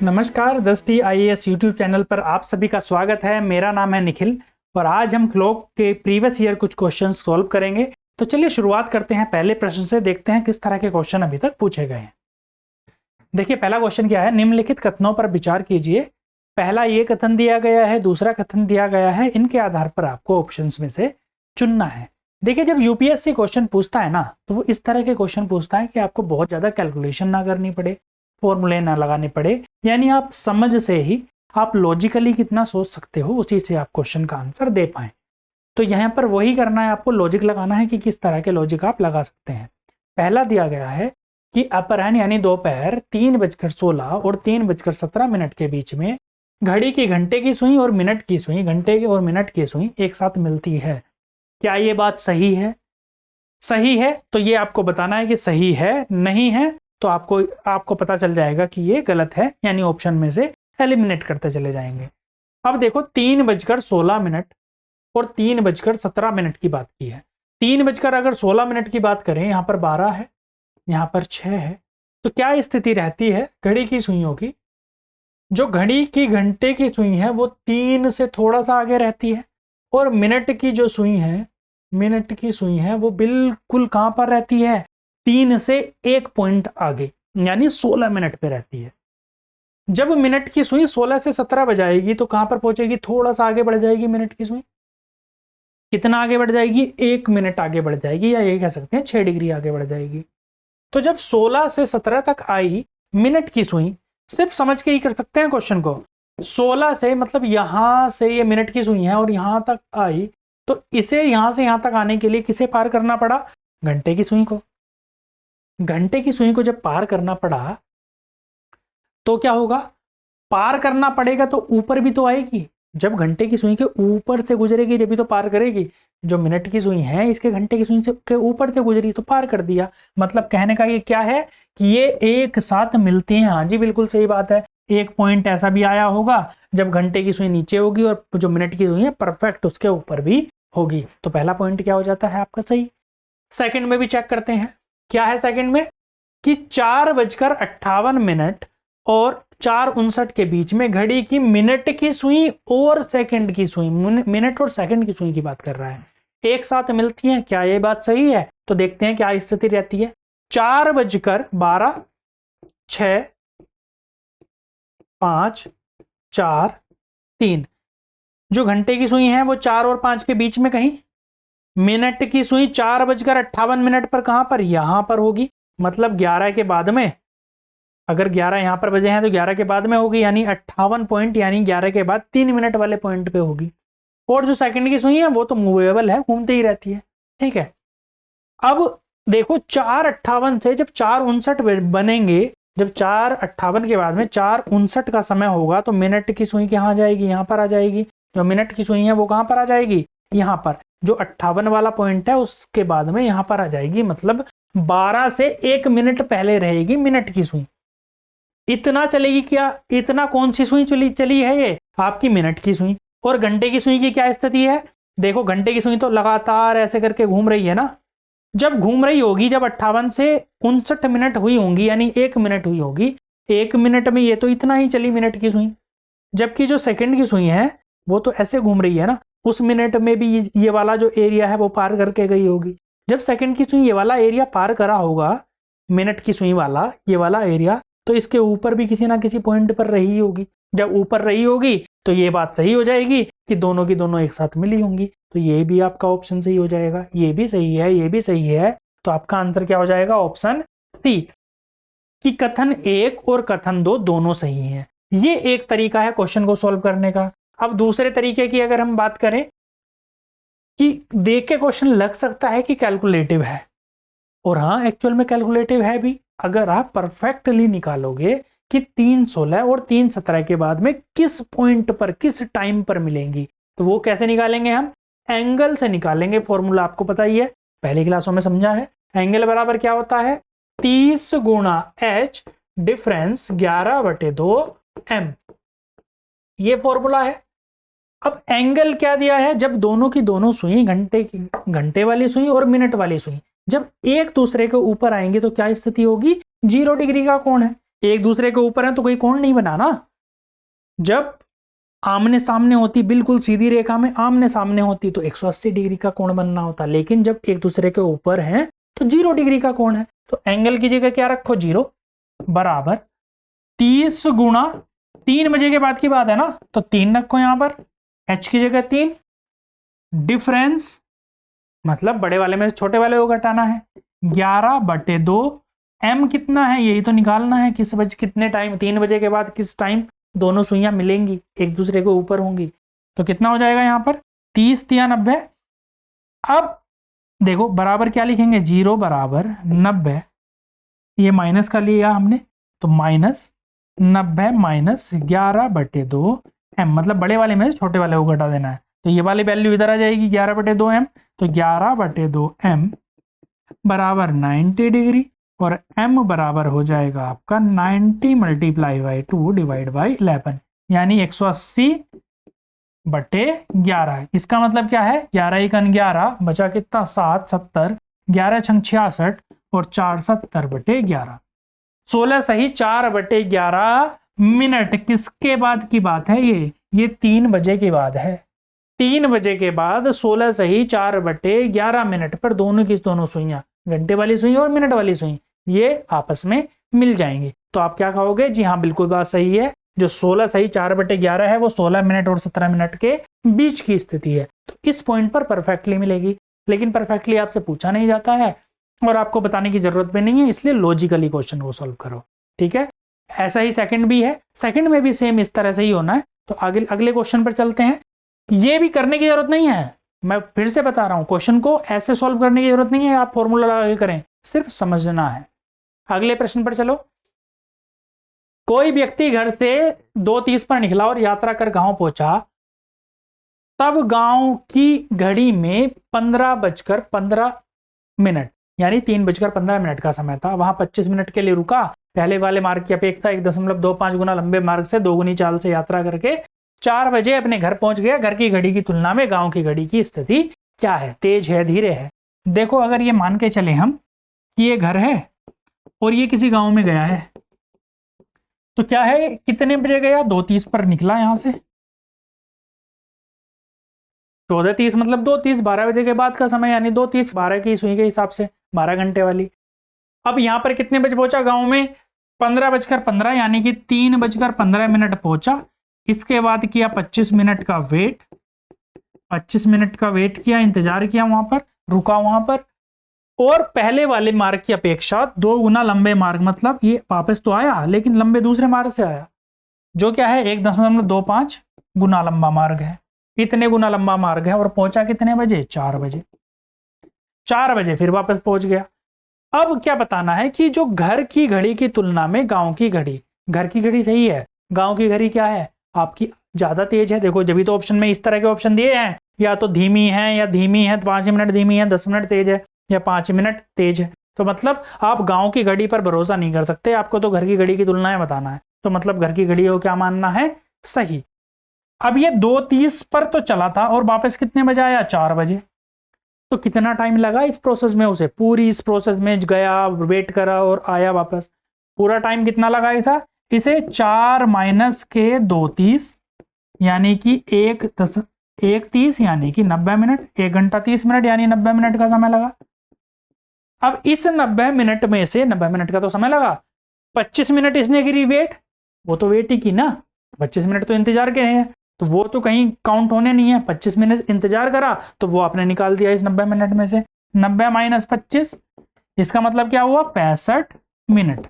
नमस्कार, दृष्टि IAS YouTube channel पर आप सभी का स्वागत है। मेरा नाम है निखिल और आज हम क्लॉक के प्रीवियस ईयर कुछ क्वेश्चन सॉल्व करेंगे। तो चलिए शुरुआत करते हैं पहले प्रश्न से, देखते हैं किस तरह के क्वेश्चन अभी तक पूछे गए हैं। देखिए पहला क्वेश्चन क्या है, निम्नलिखित कथनों पर विचार कीजिए। पहला ये कथन दिया गया है, दूसरा कथन दिया गया है, इनके आधार पर आपको ऑप्शंस में से चुनना है। देखिए जब यूपीएससी क्वेश्चन पूछता है ना, तो वो इस तरह के क्वेश्चन पूछता है कि आपको बहुत ज्यादा कैलकुलेशन ना करनी पड़े, फॉर्मूले ना लगाने पड़े, यानी आप समझ से ही आप लॉजिकली कितना सोच सकते हो उसी से आप क्वेश्चन का आंसर दे पाए। तो यहाँ पर वही करना है, आपको लॉजिक लगाना है कि किस तरह के लॉजिक आप लगा सकते हैं। पहला दिया गया है कि अपराह्न यानी दोपहर 3:16 और 3:17 के बीच में घड़ी की घंटे की सुई और मिनट की सुई, घंटे और मिनट की सुई एक साथ मिलती है। क्या ये बात सही है? सही है तो ये आपको बताना है कि सही है, नहीं है तो आपको पता चल जाएगा कि ये गलत है, यानी ऑप्शन में से एलिमिनेट करते चले जाएंगे। अब देखो 3:16 और 3:17 की बात की है। 3:16 की बात करें, यहाँ पर 12 है, यहाँ पर 6 है, तो क्या स्थिति रहती है घड़ी की सुइयों की? जो घड़ी की घंटे की सुई है वो 3 से थोड़ा सा आगे रहती है, और मिनट की जो सुई है, मिनट की सुई है वो बिल्कुल कहां पर रहती है? 3 से 1 पॉइंट आगे, यानी 16 मिनट पे रहती है। जब मिनट की सुई 16 से 17 बजाएगी तो कहां पर पहुंचेगी? थोड़ा सा आगे बढ़ जाएगी मिनट की सुई। कितना आगे बढ़ जाएगी? 1 मिनट आगे बढ़ जाएगी, या ये कह सकते हैं 6 डिग्री आगे बढ़ जाएगी। तो जब 16 से 17 तक आई मिनट की सुई, सिर्फ समझ के ही कर सकते हैं क्वेश्चन को। 16 से मतलब यहां से ये मिनट की सुई है और यहां तक आई, तो इसे यहां से यहां तक आने के लिए किसे पार करना पड़ा? घंटे की सुई को। घंटे की सुई को जब पार करना पड़ा तो क्या होगा? पार करना पड़ेगा तो ऊपर भी तो आएगी। जब घंटे की सुई के ऊपर से गुजरेगी जब भी तो पार करेगी। जो मिनट की सुई है इसके घंटे की सुई से के ऊपर से गुजरी तो पार कर दिया। मतलब कहने का ये क्या है कि ये एक साथ मिलते हैं। हाँ जी बिल्कुल सही बात है। एक पॉइंट ऐसा भी आया होगा जब घंटे की सुई नीचे होगी और जो मिनट की सुई है परफेक्ट उसके ऊपर भी होगी। तो पहला पॉइंट क्या हो जाता है आपका? सही। सेकंड में भी चेक करते हैं, क्या है सेकंड में कि 4:58 और 4:59 के बीच में घड़ी की मिनट की सुई और सेकंड की सुई, मिनट और सेकंड की सुई की बात कर रहा है, एक साथ मिलती हैं। क्या ये बात सही है? तो देखते हैं क्या स्थिति रहती है। 4:12, 6, 5, 4, 3। जो घंटे की सुई है वो 4 और 5 के बीच में कहीं, मिनट की सुई 4:58 पर कहां पर? यहां पर होगी। मतलब 11 के बाद में, अगर 11 यहां पर बजे हैं तो 11 के बाद में होगी, यानी 58 पॉइंट, यानी 11 के बाद 3 मिनट वाले पॉइंट पे होगी। और जो सेकंड की सुई है वो तो मूवेबल है, घूमती ही रहती है। ठीक है, अब देखो 4:58 से जब 4:59 बनेंगे, जब 4:58 के बाद में 4:59 का समय होगा तो मिनट की सुई कहां जाएगी? यहां पर आ जाएगी। जो मिनट की सुई है वो कहां पर आ जाएगी? यहां पर। जो 58 वाला पॉइंट है उसके बाद में यहां पर आ जाएगी। मतलब 12 से 1 मिनट पहले रहेगी मिनट की सुई। इतना चलेगी क्या? इतना कौन सी सुई चली है? ये आपकी मिनट की सुई। और घंटे की सुई की क्या स्थिति है? देखो घंटे की सुई तो लगातार ऐसे करके घूम रही है ना। जब घूम रही होगी, जब 58 से 59 मिनट हुई होंगी, यानी 1 मिनट हुई होगी, 1 मिनट में ये तो इतना ही चली मिनट की सुई। जबकि जो सेकंड की सुई है वो तो ऐसे घूम रही है ना, उस मिनट में भी ये वाला जो एरिया है वो पार करके गई होगी। जब सेकंड की सुई ये वाला एरिया पार करा होगा, मिनट की सुई वाला ये वाला एरिया, तो इसके ऊपर भी किसी ना किसी पॉइंट पर रही होगी। जब ऊपर रही होगी तो ये बात सही हो जाएगी कि दोनों की दोनों एक साथ मिली होंगी। तो ये भी आपका ऑप्शन सही हो जाएगा। ये भी सही है, ये भी सही है। तो आपका आंसर क्या हो जाएगा? ऑप्शन सी, कि कथन 1 और कथन 2 दोनों सही हैं। ये एक तरीका है क्वेश्चन को सॉल्व करने का। अब दूसरे तरीके की अगर हम बात करें कि देख के क्वेश्चन लग सकता है कि कैलकुलेटिव है, और हाँ एक्चुअल में कैलकुलेटिव है भी। अगर आप परफेक्टली निकालोगे कि 3:16 और 3:17 के बाद में किस पॉइंट पर, किस टाइम पर मिलेंगी, तो वो कैसे निकालेंगे? हम एंगल से निकालेंगे। फॉर्मूला आपको पता ही है, पहली क्लासों में समझा है। एंगल बराबर क्या होता है? 30 गुणा h डिफरेंस 11/2 m। ये फॉर्मूला है। अब एंगल क्या दिया है? जब दोनों की दोनों सुई, घंटे वाली सुई और मिनट वाली सुई, जब एक दूसरे के ऊपर आएंगे तो क्या स्थिति होगी? 0 डिग्री का कोण है। एक दूसरे के ऊपर है तो कोई कोण नहीं बना ना। जब आमने सामने होती, बिल्कुल सीधी रेखा में आमने सामने होती तो 180 डिग्री का कोण बनना होता, लेकिन जब एक दूसरे के ऊपर है तो 0 डिग्री का कोण है। तो एंगल की जगह क्या रखो, 0 बराबर 30 गुणा 3 बजे के बाद की बात है ना, तो 3 रखो यहां पर, h की जगह 3, डिफरेंस मतलब बड़े वाले में से छोटे वाले को घटाना है, 11/2, m कितना है यही तो निकालना है, किस बजे कितने टाइम, 3 बजे के बाद किस टाइम दोनों सुइयां मिलेंगी, एक दूसरे के ऊपर होंगी। तो कितना हो जाएगा यहां पर 30 या 90। अब देखो बराबर क्या लिखेंगे, 0 बराबर 90, ये माइनस का लिया हमने तो -90 माइनस 11/2 m, मतलब बड़े वाले में छोटे वाले को घटा देना है, तो ये वाली वैल्यू इधर आ जाएगी 11/2 m, तो 11/2 m बराबर 90 डिग्री, और m बराबर हो जाएगा आपका 90 मल्टीप्लाई बाई 2 डिवाइड बाई 11, यानी 180/11। इसका मतलब क्या है, 11 × 11 बचा कितना 7, 70, 11 × 66 और 4 70/11, 16 सही 4/11 मिनट। किसके बाद की बात है ये 3 बजे की बात है। 3 बजे के बाद 16 सही 4/11 मिनट पर दोनों की दोनों सुइयां, घंटे वाली सुई और मिनट वाली सुई, ये आपस में मिल जाएंगी। तो आप क्या कहोगे, जी हाँ बिल्कुल बात सही है, जो 16 सही 4/11 है वो 16 मिनट और 17 मिनट के बीच की स्थिति है। तो इस पॉइंट पर परफेक्टली मिलेगी, लेकिन परफेक्टली आपसे पूछा नहीं जाता है और आपको बताने की जरूरत भी नहीं है, इसलिए लॉजिकली क्वेश्चन को सॉल्व करो। ठीक है, ऐसा ही सेकंड भी है, सेकंड में भी सेम इस तरह से ही होना है। तो आगे अगले क्वेश्चन पर चलते हैं। ये भी करने की जरूरत नहीं है, मैं फिर से बता रहा हूं, क्वेश्चन को ऐसे सॉल्व करने की जरूरत नहीं है आप फॉर्मूला लगा के करें, सिर्फ समझना है। अगले प्रश्न पर चलो। कोई व्यक्ति घर से 2:30 पर निकला और यात्रा कर गांव पहुंचा, तब गांव की घड़ी में 15:15 यानी 3:15 का समय था। वहां 25 मिनट के लिए रुका, पहले वाले मार्ग की अपेक्षा 1.25 गुना लंबे मार्ग से 2 गुनी चाल से यात्रा करके 4 बजे अपने घर पहुंच गया। घर की घड़ी की तुलना में गांव की घड़ी की स्थिति क्या है, तेज है धीरे है। देखो अगर ये मान के चले हम कि ये घर है और ये किसी गांव में गया है, तो क्या है कितने बजे गया, 2:30 पर निकला यहां से, 14:30 मतलब 2:30, 12 बजे के बाद का समय, यानी 2:30 12 की सुई के हिसाब से 12 घंटे वाली। अब यहां पर कितने बजे पहुंचा गांव में, 15:15 यानी कि 3:15 पहुंचा। इसके बाद किया 25 मिनट का वेट, 25 मिनट का वेट किया, इंतजार किया, वहां पर रुका वहां पर, और पहले वाले मार्ग की अपेक्षा 2 गुना लंबे मार्ग, मतलब ये वापस तो आया लेकिन लंबे दूसरे मार्ग से आया, जो क्या है 1.25 गुना लंबा मार्ग है। इतने गुना लंबा मार्ग है और पहुंचा कितने बजे, 4 बजे। 4 बजे फिर वापस पहुंच गया। अब क्या बताना है कि जो घर की घड़ी की तुलना में गांव की घड़ी, घर की घड़ी सही है, गांव की घड़ी क्या है आपकी ज्यादा तेज है। देखो जब भी तो ऑप्शन में इस तरह के ऑप्शन दिए हैं, या तो धीमी है या धीमी है, 5 मिनट धीमी है, 10 मिनट तेज है, या 5 मिनट तेज है। तो मतलब आप गांव की घड़ी पर भरोसा नहीं कर सकते, आपको तो घर की घड़ी की तुलनाएं बताना है। तो मतलब घर की घड़ी को क्या मानना है, सही। अब ये 2:30 पर तो चला था और वापस कितने बजे आया, 4 बजे। तो कितना टाइम लगा इस प्रोसेस में, उसे पूरी इस प्रोसेस में गया, वेट करा और आया वापस, पूरा टाइम कितना लगा ऐसा, इसे 4 माइनस के 2:30 यानी कि 1:30 यानी कि 90 मिनट, 1 घंटा 30 मिनट यानी 90 मिनट का समय लगा। अब इस 90 मिनट में से 90 मिनट का तो समय लगा, 25 मिनट इसने गिरी वेट, वो तो वेट ही की ना, 25 मिनट तो इंतजार के हैं, तो वो तो कहीं काउंट होने नहीं है। 25 मिनट इंतजार करा तो वो आपने निकाल दिया इस 90 मिनट में से, 90 माइनस 25, इसका मतलब क्या हुआ 65 मिनट।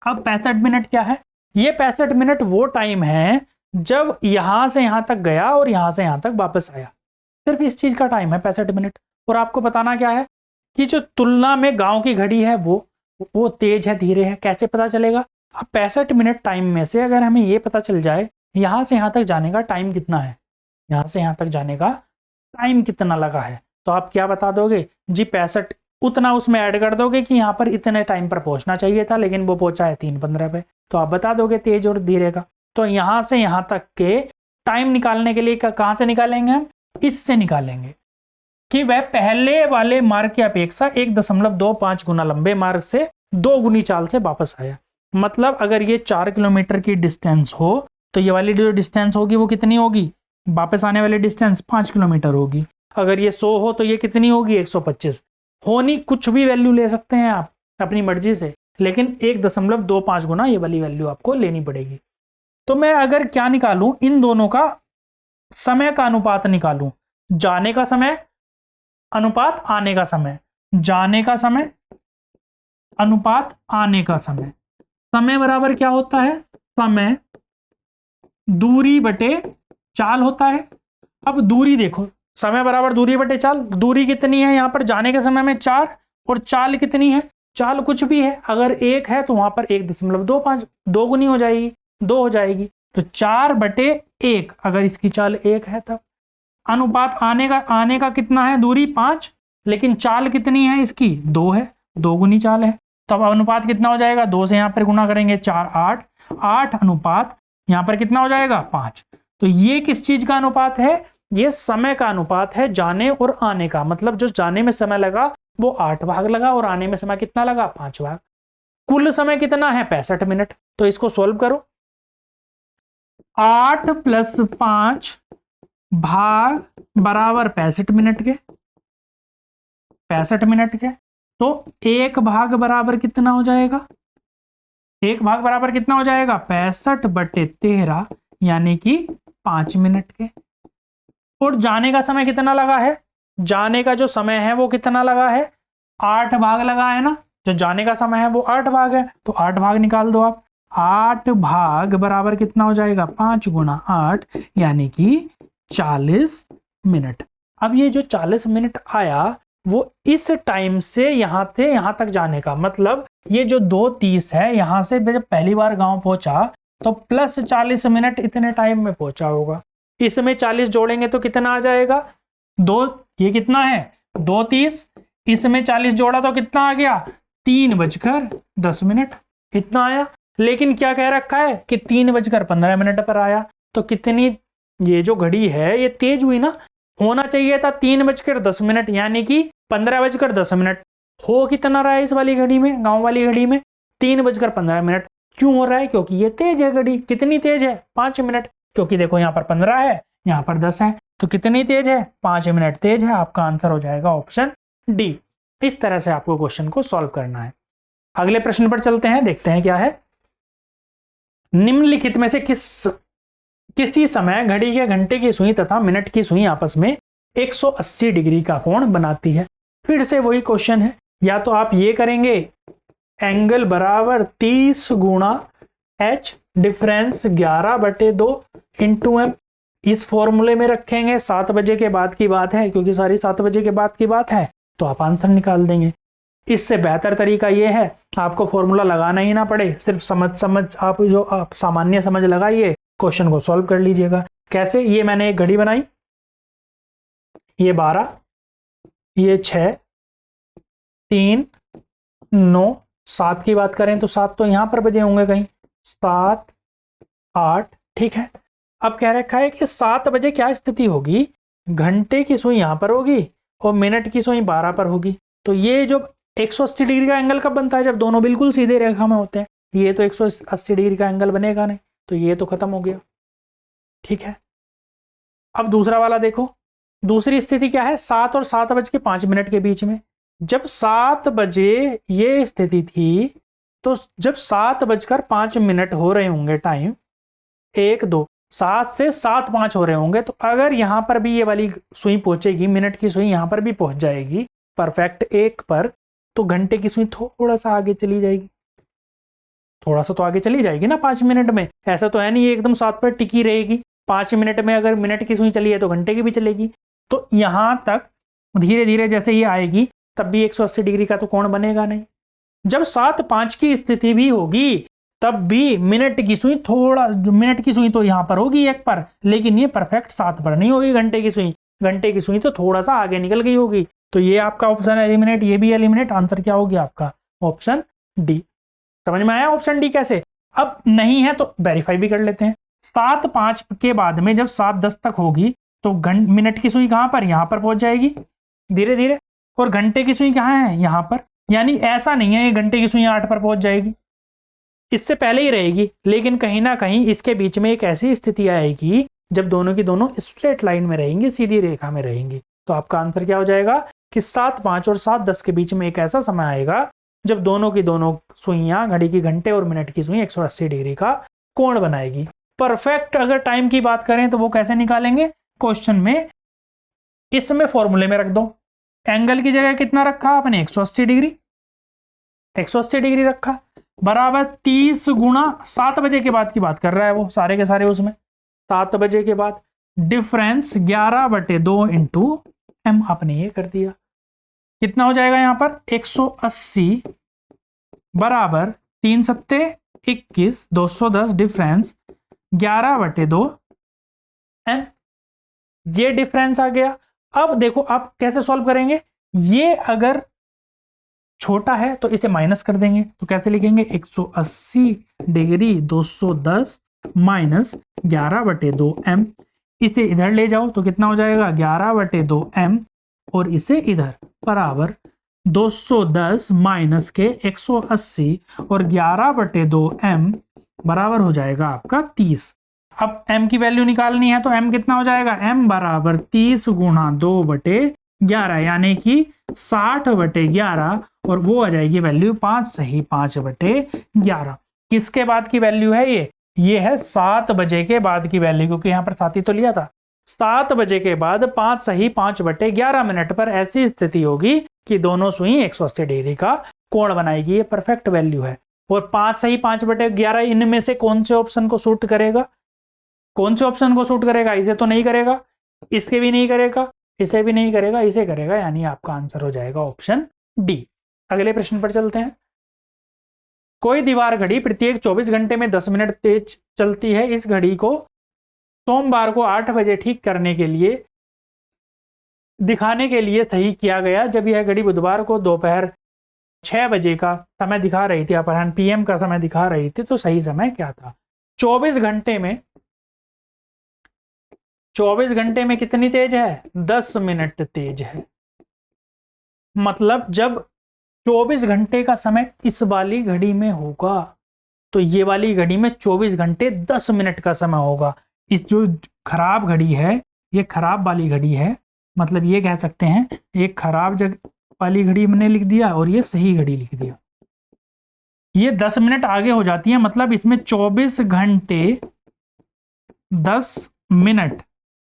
अब 65 मिनट क्या है, ये 65 मिनट वो टाइम है जब यहां से यहां तक गया और यहां से यहां तक वापस आया, सिर्फ इस चीज का टाइम है 65 मिनट। और आपको बताना क्या है कि जो तुलना में गांव की घड़ी है वो तेज है धीरे है, कैसे पता चलेगा। अब 65 मिनट टाइम में से अगर हमें ये पता चल जाए यहां से यहां तक जाने का टाइम कितना है, यहां से यहां तक जाने का टाइम कितना लगा है, तो आप क्या बता दोगे जी 65, उतना उसमें ऐड कर दोगे कि यहाँ पर इतने टाइम पर पहुंचना चाहिए था लेकिन वो पहुंचा है 3:15 पे, तो आप बता दोगे तेज और धीरे का। तो यहां से यहां तक के टाइम निकालने के लिए कहां से निकालेंगे हम, इससे निकालेंगे कि वह पहले वाले मार्ग की अपेक्षा 1.25 गुना लंबे मार्ग से 2 गुनी चाल से वापस आया। मतलब अगर ये 4 किलोमीटर की डिस्टेंस हो तो ये वाली जो डिस्टेंस होगी वो कितनी होगी, वापस आने वाली डिस्टेंस 5 किलोमीटर होगी। अगर ये 100 हो तो ये कितनी होगी, 125। होनी कुछ भी वैल्यू ले सकते हैं आप अपनी मर्जी से, लेकिन 1.25 गुना ये वाली वैल्यू आपको लेनी पड़ेगी। तो मैं अगर क्या निकालूं, इन दोनों का समय का अनुपात निकालूं, जाने का समय अनुपात आने का समय, जाने का समय अनुपात आने का समय, समय बराबर क्या होता है, समय दूरी बटे चाल होता है। अब दूरी देखो, समय बराबर दूरी बटे चाल, दूरी कितनी है यहां पर जाने के समय में 4, और चाल कितनी है, चाल कुछ भी है, अगर 1 है तो वहां पर 1.25 2 गुनी हो जाएगी, 2 हो जाएगी, तो 4/1 अगर इसकी चाल 1 है तब। अनुपात आने का कितना है, दूरी 5, लेकिन चाल कितनी है इसकी 2 है, 2 गुनी चाल है, तब अनुपात कितना हो जाएगा, 2 से यहां पर गुना करेंगे 4 8, 8 अनुपात यहां पर कितना हो जाएगा 5। तो ये किस चीज का अनुपात है, ये समय का अनुपात है, जाने और आने का। मतलब जो जाने में समय लगा वो 8 भाग लगा और आने में समय कितना लगा, 5 भाग। कुल समय कितना है, 65 मिनट। तो इसको सोल्व करो, 8 + 5 भाग बराबर 65 मिनट के, 65 मिनट के। तो 1 भाग बराबर कितना हो जाएगा, 1 भाग बराबर कितना हो जाएगा, 65/13 यानी कि 5 मिनट के। और जाने का समय कितना लगा है, जाने का जो समय है वो कितना लगा है, 8 भाग लगा है ना, जो जाने का समय है वो 8 भाग है, तो 8 भाग निकाल दो आप। 8 भाग बराबर कितना हो जाएगा, 5 × 8 यानी कि 40 मिनट। अब ये जो 40 मिनट आया वो इस टाइम से यहां थे यहां तक जाने का, मतलब ये जो 2:30 है यहां से जब पहली बार गांव पहुंचा तो प्लस 40 मिनट इतने टाइम में पहुंचा होगा। इसमें 40 जोड़ेंगे तो कितना आ जाएगा, 2, ये कितना है 2:30, इसमें 40 जोड़ा तो कितना आ गया, 3:10 इतना आया। लेकिन क्या कह रखा है कि 3:15 पर आया, तो कितनी, ये जो घड़ी है ये तेज हुई ना, होना चाहिए था 3:10 यानी कि 15:10। हो कितना रहा है इस वाली घड़ी में, गांव वाली घड़ी में 3:15। क्यों हो रहा है, क्योंकि ये तेज है घड़ी। कितनी तेज है, 5 मिनट, क्योंकि देखो यहाँ पर 15 है यहाँ पर 10 है, तो कितनी तेज है, 5 मिनट तेज है। आपका आंसर हो जाएगा ऑप्शन डी। इस तरह से आपको क्वेश्चन को सॉल्व करना है। अगले प्रश्न पर चलते हैं, देखते हैं क्या है। निम्नलिखित में से किसी समय घड़ी के घंटे की सुई तथा मिनट की सुई आपस में 180 डिग्री का कोण बनाती है। फिर से वही क्वेश्चन है, या तो आप ये करेंगे एंगल बराबर 30 × h डिफरेंस 11/2 × m, इस फॉर्मूले में रखेंगे। 7 बजे के बाद की बात है, क्योंकि सारी 7 बजे के बाद की बात है, तो आप आंसर निकाल देंगे। इससे बेहतर तरीका यह है आपको फॉर्मूला लगाना ही ना पड़े, सिर्फ समझ आप सामान्य समझ लगाइए, क्वेश्चन को सॉल्व कर लीजिएगा। कैसे, ये मैंने एक घड़ी बनाई, ये 12, ये 6, 3, 9, 7 की बात करें तो 7 तो यहां पर बजे होंगे कहीं, 7, 8, ठीक है। अब कह रखा है कि 7 बजे क्या स्थिति होगी, घंटे की सुई यहां पर होगी और मिनट की सुई 12 पर होगी। तो ये जो 180 डिग्री का एंगल कब बनता है, जब दोनों बिल्कुल सीधे रेखा में होते हैं। ये तो 180 डिग्री का एंगल बनेगा नहीं, तो ये तो खत्म हो गया, ठीक है। अब दूसरा वाला देखो, दूसरी स्थिति क्या है, 7 और 7:05 के बीच में। जब 7 बजे ये स्थिति थी, तो जब 7:05 हो रहे होंगे टाइम, 1 2 7 से 7:05 हो रहे होंगे, तो अगर यहां पर भी ये वाली सुई पहुंचेगी, मिनट की सुई यहां पर भी पहुंच जाएगी परफेक्ट 1 पर, तो घंटे की सुई थोड़ा सा आगे चली जाएगी, थोड़ा सा तो आगे चली जाएगी ना 5 मिनट में। ऐसा तो है नहीं ये एकदम 7 पर टिकी रहेगी, 5 मिनट में अगर मिनट की सुई चली है तो घंटे की भी चलेगी। तो यहां तक धीरे धीरे जैसे ये आएगी तब भी 180 डिग्री का तो कोण बनेगा नहीं। जब 7:05 की स्थिति भी होगी तब भी मिनट की सुई तो यहां पर होगी 1 पर, लेकिन ये परफेक्ट 7 पर नहीं होगी। घंटे की सुई तो थोड़ा सा आगे निकल गई होगी। तो ये आपका ऑप्शन एलिमिनेट, ये भी एलिमिनेट। आंसर क्या हो गया आपका, ऑप्शन डी। समझ में आया ऑप्शन डी कैसे। अब नहीं है तो वेरीफाई भी कर लेते हैं। 7:05 के बाद में जब 7:10 तक होगी तो मिनट की सुई कहां पर, यहां पर पहुंच जाएगी धीरे धीरे, और घंटे की सुई कहां है, यहां पर। यानी ऐसा नहीं है ये घंटे की सुई 8 पर पहुंच जाएगी, इससे पहले ही रहेगी, लेकिन कहीं ना कहीं इसके बीच में एक ऐसी स्थिति आएगी जब दोनों की दोनों स्ट्रेट लाइन में रहेंगी, सीधी रेखा में रहेंगी। तो आपका आंसर क्या हो जाएगा कि 7:05 और 7:10 के बीच में एक ऐसा समय आएगा जब दोनों की दोनों सुइयां, घड़ी की घंटे और मिनट की सुई 180 डिग्री का कोण बनाएगी। परफेक्ट अगर टाइम की बात करें तो वो कैसे निकालेंगे, क्वेश्चन में इसमें फॉर्मूले में रख दो। एंगल की जगह कितना रखा आपने, 180 डिग्री, 180 डिग्री रखा, बराबर 30 गुणा 7 बजे के बाद की बात कर रहा है वो, सारे के सारे उसमें 7 बजे के बाद, डिफरेंस 11/2 इंटू एम आपने ये कर दिया। कितना हो जाएगा यहां पर, 180 बराबर 3 सत्ते 21, 210 डिफरेंस 11/2 एम, ये डिफरेंस आ गया। अब देखो आप कैसे सॉल्व करेंगे, ये अगर छोटा है तो इसे माइनस कर देंगे, तो कैसे लिखेंगे, 180 डिग्री 210 माइनस 11/2 एम, इसे इधर ले जाओ तो कितना हो जाएगा 11/2 एम, और इसे इधर बराबर 210 माइनस के 180 और 11/2 एम बराबर हो जाएगा आपका 30। अब m की वैल्यू निकालनी है तो m कितना हो जाएगा, m बराबर 30 गुणा 2/11 यानी कि 60/11, और वो आ जाएगी वैल्यू 5 सही 5/11। किसके बाद की वैल्यू है ये है 7 बजे के बाद की वैल्यू, क्योंकि यहाँ पर 7 ही तो लिया था। 7 बजे के बाद 5 सही 5/11 मिनट पर ऐसी स्थिति होगी कि दोनों सुई 180 डिग्री का कोण बनाएगी, ये परफेक्ट वैल्यू है। और 5 सही 5/11 इनमें से कौन से ऑप्शन को सूट करेगा, कौन से ऑप्शन को सूट करेगा, इसे तो नहीं करेगा, इसके भी नहीं करेगा, इसे भी नहीं करेगा, इसे करेगा, यानी आपका आंसर हो जाएगा ऑप्शन डी। अगले प्रश्न पर चलते हैं। कोई दीवार घड़ी प्रत्येक 24 घंटे में 10 मिनट तेज चलती है। इस घड़ी को सोमवार को 8 बजे ठीक करने के लिए दिखाने के लिए सही किया गया। जब यह घड़ी बुधवार को दोपहर 6 बजे का समय दिखा रही थी, अपराह्न PM का समय दिखा रही थी, तो सही समय क्या था। 24 घंटे में कितनी तेज है, 10 मिनट तेज है। मतलब जब 24 घंटे का समय इस वाली घड़ी में होगा तो ये वाली घड़ी में 24 घंटे 10 मिनट का समय होगा। इस जो खराब घड़ी है ये खराब वाली घड़ी है, मतलब ये कह सकते हैं एक खराब वाली घड़ी मैंने लिख दिया और ये सही घड़ी लिख दिया। ये 10 मिनट आगे हो जाती है, मतलब इसमें 24 घंटे 10 मिनट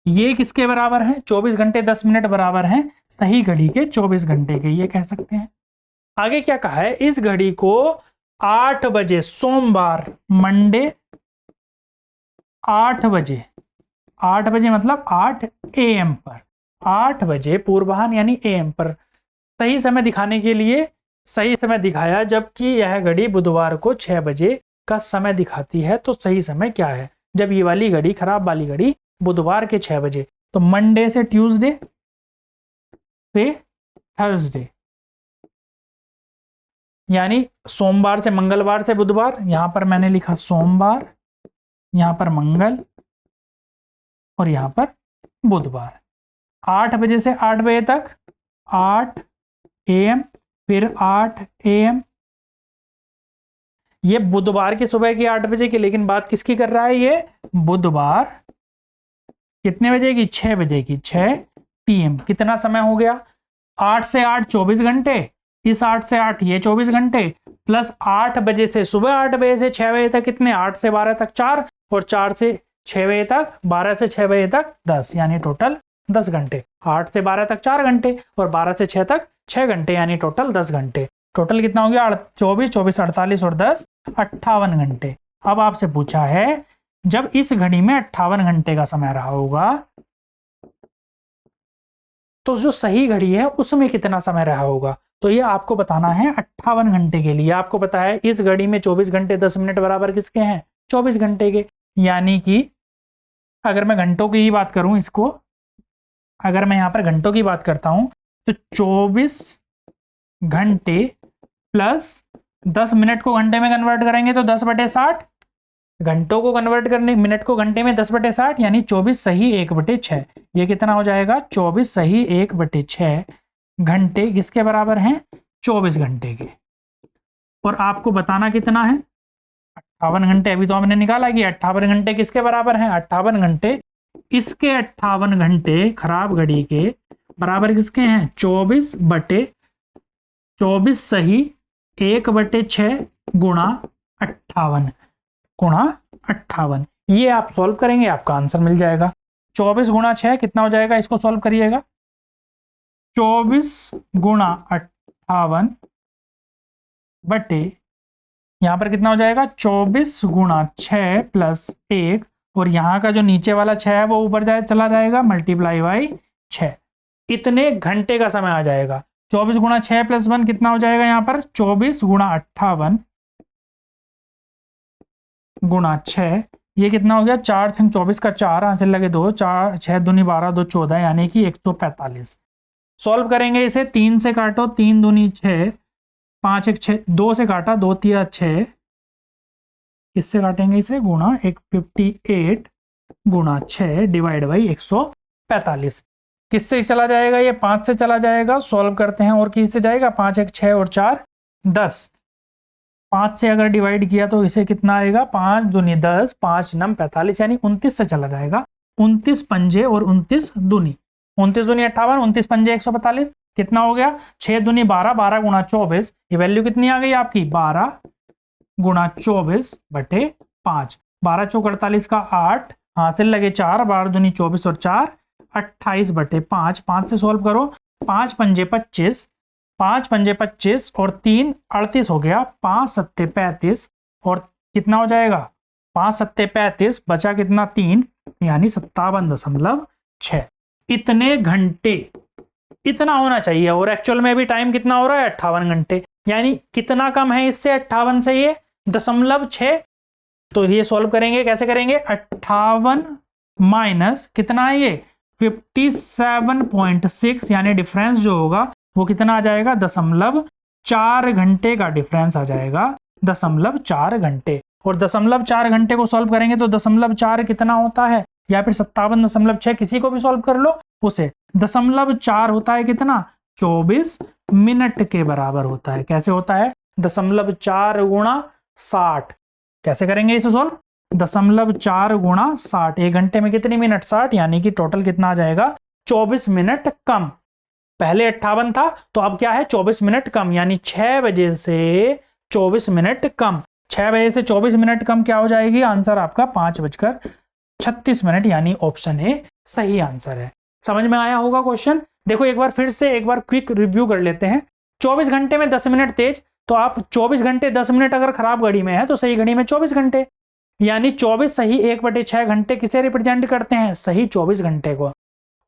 ये किसके बराबर है, 24 घंटे 10 मिनट बराबर है सही घड़ी के 24 घंटे के, ये कह सकते हैं। आगे क्या कहा है, इस घड़ी को 8 बजे सोमवार मंडे 8 बजे मतलब 8 AM पर, 8 बजे पूर्वाह्न यानी AM पर सही समय दिखाने के लिए सही समय दिखाया, जबकि यह घड़ी बुधवार को 6 बजे का समय दिखाती है। तो सही समय क्या है, जब ये वाली घड़ी खराब वाली घड़ी बुधवार के 6 बजे, तो मंडे से ट्यूसडे से थर्सडे, यानी सोमवार से मंगलवार से बुधवार, यहां पर मैंने लिखा सोमवार, यहां पर मंगल और यहां पर बुधवार। 8 बजे से 8 बजे तक 8 AM, फिर 8 AM, ये बुधवार की सुबह की 8 बजे की, लेकिन बात किसकी कर रहा है, ये बुधवार कितने बजे की, 6 बजे की, 6 PM। कितना समय हो गया, 8 से 8 24 घंटे, इस 8 से 8 ये 24 घंटे, प्लस 8 बजे से सुबह 8 बजे से 6 बजे तक कितने, 8 से 12 तक 4, और 4 से 6 बजे तक, 12 से 6 बजे तक 10, यानी टोटल 10 घंटे। 8 से 12 तक 4 घंटे और 12 से 6 तक 6 घंटे, यानी टोटल 10 घंटे। टोटल कितना हो गया, 24 24 48 और 10 58 घंटे। अब आपसे पूछा है जब इस घड़ी में 58 घंटे का समय रहा होगा तो जो सही घड़ी है उसमें कितना समय रहा होगा, तो ये आपको बताना है 58 घंटे के लिए। आपको पता है इस घड़ी में 24 घंटे 10 मिनट बराबर किसके हैं, 24 घंटे के, यानी कि अगर मैं घंटों की ही बात करूं, इसको अगर मैं यहां पर घंटों की बात करता हूं तो 24 घंटे प्लस 10 मिनट को घंटे में कन्वर्ट करेंगे तो 10/60, घंटों को कन्वर्ट करने मिनट को घंटे में 10/60, यानी 24 सही 1/6। ये कितना हो जाएगा, 24 सही 1/6 घंटे किसके बराबर हैं, 24 घंटे के। और आपको बताना कितना है, 58 घंटे अभी तो हमने निकाला कि 58 घंटे किसके बराबर हैं, 58 घंटे इसके 58 घंटे खराब घड़ी के बराबर किसके हैं, 24 सही 1/6 गुणा 58 गुणा 58। ये आप सॉल्व करेंगे आपका आंसर मिल जाएगा। 24 गुणा 6 कितना हो जाएगा, इसको सॉल्व करिएगा। 24 गुणा 58 बटे यहां पर कितना हो जाएगा, 24 गुणा 6 प्लस 1, और यहां का जो नीचे वाला 6 है वो ऊपर चला जाएगा, मल्टीप्लाई बाई 6। इतने घंटे का समय आ जाएगा। 24 गुणा 6 प्लस 1 कितना हो जाएगा, यहां पर 24 गुणा 58 गुणा 6, ये कितना हो गया, 4 6 24 का 4 हासिल लगे 2, 4 6 दूनी 12 2 14, यानी कि 145। सॉल्व करेंगे इसे, 3 से काटो, 3 दूनी 6, 5 1 6, 2 से काटा 2 3 6, किससे काटेंगे इसे, गुणा 158 गुणा 6 डिवाइड बाई 145। किससे चला जाएगा, ये 5 से चला जाएगा। सॉल्व करते हैं, और किससे जाएगा, 5 1 6 और 4 10, 5 से अगर डिवाइड किया तो इसे कितना आएगा, 5 दूनी 10, 5 9 45, यानी 29 से चला जाएगा। 29 पंजे और 29 दूनी, 29 दूनी 58, 29 पंजे 145, कितना हो गया, 6 दूनी 12, 12 गुणा 24, ये वैल्यू कितनी आ गई आपकी, 12 गुणा 24 बटे 5, 12 चौक 48 का 8 हासिल लगे 4, 12 दूनी 24 और 4 28 बटे 5, 5 से सॉल्व करो, 5 पंजे 25, 5 पंजे 25 और 3 38 हो गया, 5 सत्ते 35, और कितना हो जाएगा, 5 सत्ते 35, बचा कितना 3, यानी 57.6। इतने घंटे इतना होना चाहिए, और एक्चुअल में भी टाइम कितना हो रहा है, 58 घंटे, यानी कितना कम है इससे, 58 से ये 0.6। तो ये सॉल्व करेंगे, कैसे करेंगे, 58 माइनस कितना है ये 57.6, यानी डिफरेंस जो होगा वो कितना आ जाएगा, 0.4 घंटे का डिफरेंस आ जाएगा, 0.4 घंटे। और 0.4 घंटे को सॉल्व करेंगे तो 0.4 कितना होता है, या फिर 57.6, किसी को भी सॉल्व कर लो उसे, 0.4 होता है कितना, 24 मिनट के बराबर होता है। कैसे होता है, 0.4 गुणा 60, कैसे करेंगे इसे सॉल्व, 0.4 गुणा 60, 1 घंटे में कितनी मिनट, 60, यानी कि टोटल कितना आ जाएगा, 24 मिनट कम। पहले 58 था तो अब क्या है, 24 मिनट कम, यानी 6 बजे से 24 मिनट कम, 6 बजे से 24 मिनट कम क्या हो जाएगी, आंसर आपका 5:36, यानी ऑप्शन ए सही आंसर है। समझ में आया होगा क्वेश्चन। देखो एक बार फिर से एक बार क्विक रिव्यू कर लेते हैं। 24 घंटे में 10 मिनट तेज, तो आप 24 घंटे 10 मिनट अगर खराब घड़ी में है तो सही घड़ी में 24 घंटे, यानी 24 सही 1/6 घंटे किसे रिप्रेजेंट करते हैं, सही 24 घंटे को।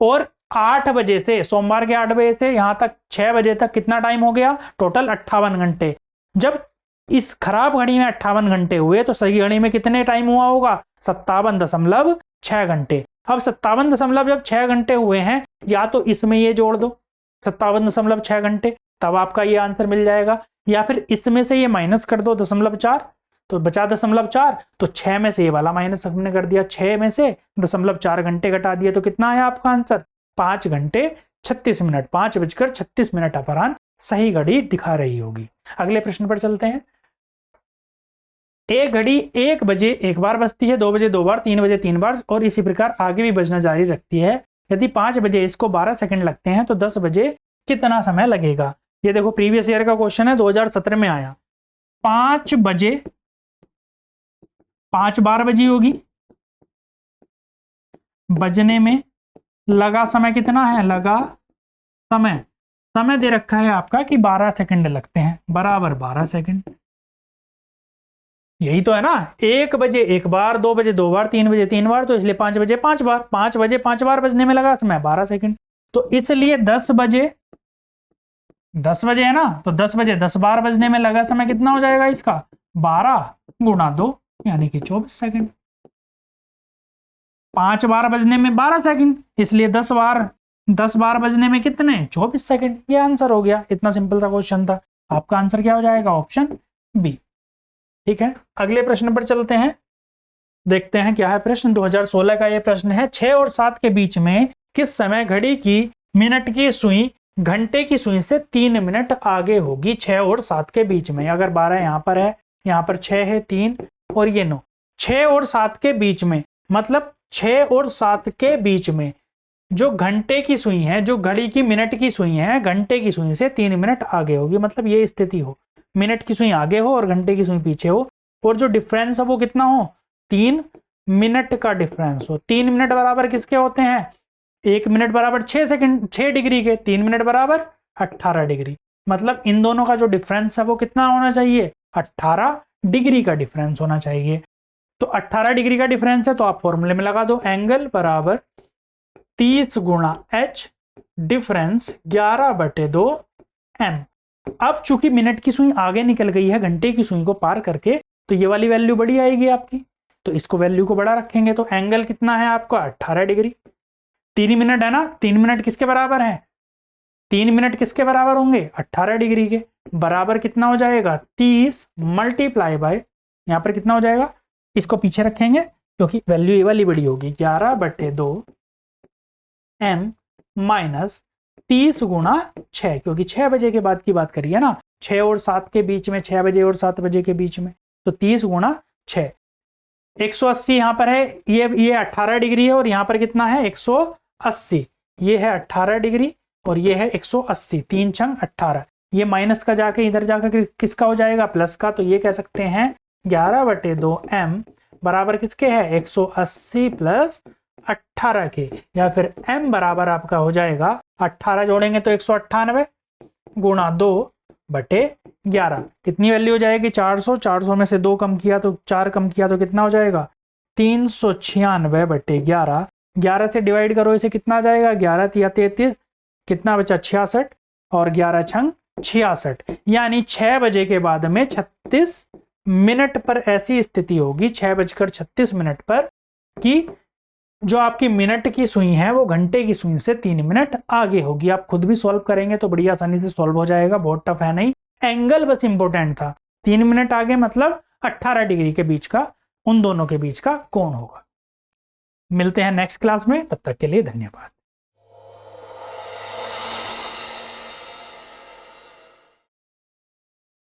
और 8 बजे से, सोमवार के 8 बजे से यहां तक 6 बजे तक कितना टाइम हो गया, टोटल 58 घंटे। जब इस खराब घड़ी में 58 घंटे हुए तो सही घड़ी में कितने टाइम हुआ होगा, 57.6 घंटे। अब 57.6 घंटे हुए हैं, या तो इसमें ये जोड़ दो 57.6 घंटे, तब आपका ये आंसर मिल जाएगा, या फिर इसमें से ये माइनस कर दो 0.4, तो बचा 0.4, तो 6 में से ये वाला माइनस हमने कर दिया, 6 में से 0.4 घंटे घटा दिए, तो कितना आया आपका आंसर, 5 घंटे 36 मिनट, 5:36 अपराह्न सही घड़ी दिखा रही होगी। अगले प्रश्न पर चलते हैं। एक घड़ी 1 बजे एक बार बजती है, 2 बजे 2 बार, 3 बजे 3 बार, और इसी प्रकार आगे भी बजना जारी रखती है। यदि 5 बजे इसको 12 सेकंड लगते हैं तो 10 बजे कितना समय लगेगा। ये देखो प्रीवियस ईयर का क्वेश्चन है, 2017 में आया। 5 बजे 5 बार बजी होगी, बजने में लगा समय कितना है, लगा समय दे रखा है आपका कि 12 सेकंड लगते हैं, बराबर 12 सेकंड। यही तो है ना, 1 बजे 1 बार, 2 बजे 2 बार, 3 बजे 3 बार, तो इसलिए 5 बजे 5 बार, 5 बजे 5 बार बजने में लगा समय 12 सेकंड। तो इसलिए 10 बजे है ना, तो 10 बजे 10 बार बजने में लगा समय कितना हो जाएगा इसका, 12 गुणा 2, यानी कि 24 सेकंड। 5 बार बजने में 12 सेकंड, इसलिए 10 बार बजने में कितने, 24 सेकंड। ये आंसर हो गया, इतना सिंपल सा क्वेश्चन था। आपका आंसर क्या हो जाएगा, ऑप्शन बी। ठीक है, अगले प्रश्न पर चलते हैं, देखते हैं क्या है प्रश्न। 2016 का ये प्रश्न है, 6 और 7 के बीच में किस समय घड़ी की मिनट की सुई घंटे की सुई से 3 मिनट आगे होगी। 6 और 7 के बीच में, अगर 12 यहाँ पर है, यहाँ पर 6 है, 3, और ये 9। 6 और 7 के बीच में, मतलब 6 और 7 के बीच में जो घंटे की सुई है, जो घड़ी की मिनट की सुई है, घंटे की सुई से 3 मिनट आगे होगी। मतलब ये स्थिति हो, मिनट की सुई आगे हो और घंटे की सुई पीछे हो, और जो डिफरेंस है वो कितना हो, 3 मिनट का डिफरेंस हो। 3 मिनट बराबर किसके होते हैं, 1 मिनट बराबर 6 सेकंड, 6 डिग्री के, 3 मिनट बराबर 18 डिग्री। मतलब इन दोनों का जो डिफरेंस है वो कितना होना चाहिए, 18 डिग्री का डिफरेंस होना चाहिए। तो 18 डिग्री का डिफरेंस है तो आप फॉर्मूले में लगा दो, एंगल बराबर 30 गुणा h डिफरेंस 11/2 m। अब चूंकि मिनट की सुई आगे निकल गई है घंटे की सुई को पार करके, तो ये वाली वैल्यू बड़ी आएगी आपकी, तो इसको वैल्यू को बड़ा रखेंगे। तो एंगल कितना है आपका, 18 डिग्री। 3 मिनट है ना, 3 मिनट किसके बराबर है, 3 मिनट किसके बराबर होंगे, 18 डिग्री के। बराबर कितना हो जाएगा, 30 मल्टीप्लाई बाय, यहां पर कितना हो जाएगा, इसको पीछे रखेंगे क्योंकि वैल्यू ये वाली बड़ी होगी, 11/2 m माइनस 30 गुणा 6, क्योंकि 6 बजे के बाद की बात करिए ना, 6 और 7 के बीच में, 6 बजे और 7 बजे के बीच में, तो 30 गुणा 6। 180 यहाँ पर है, ये 18 डिग्री है, और यहाँ पर कितना है 180, ये है 18 डिग्री और ये है 180, 3 छंग 18। ये माइनस का जाके इधर जाकर किसका हो जाएगा, प्लस का। तो ये कह सकते हैं 11/2 m बराबर किसके है, 180 प्लस 18 के, या फिर m बराबर आपका हो जाएगा, 18 जोड़ेंगे तो 198 गुणा 2/11। कितनी वैल्यू हो जाएगी, 400। 400 में से 2 कम किया तो 4 कम किया तो कितना हो जाएगा, 396/11। 11 से डिवाइड करो इसे, कितना आ जाएगा, 11 तिया 33, कितना बचा 66, और 11 छंग 66। यानी 6 बजे के बाद में 36 मिनट पर ऐसी स्थिति होगी, 6:36 पर, कि जो आपकी मिनट की सुई है वो घंटे की सुई से 3 मिनट आगे होगी। आप खुद भी सॉल्व करेंगे तो बड़ी आसानी से सॉल्व हो जाएगा, बहुत टफ है नहीं। एंगल बस इंपॉर्टेंट था, 3 मिनट आगे मतलब 18 डिग्री के बीच का, उन दोनों के बीच का कोण होगा। मिलते हैं नेक्स्ट क्लास में, तब तक के लिए धन्यवाद।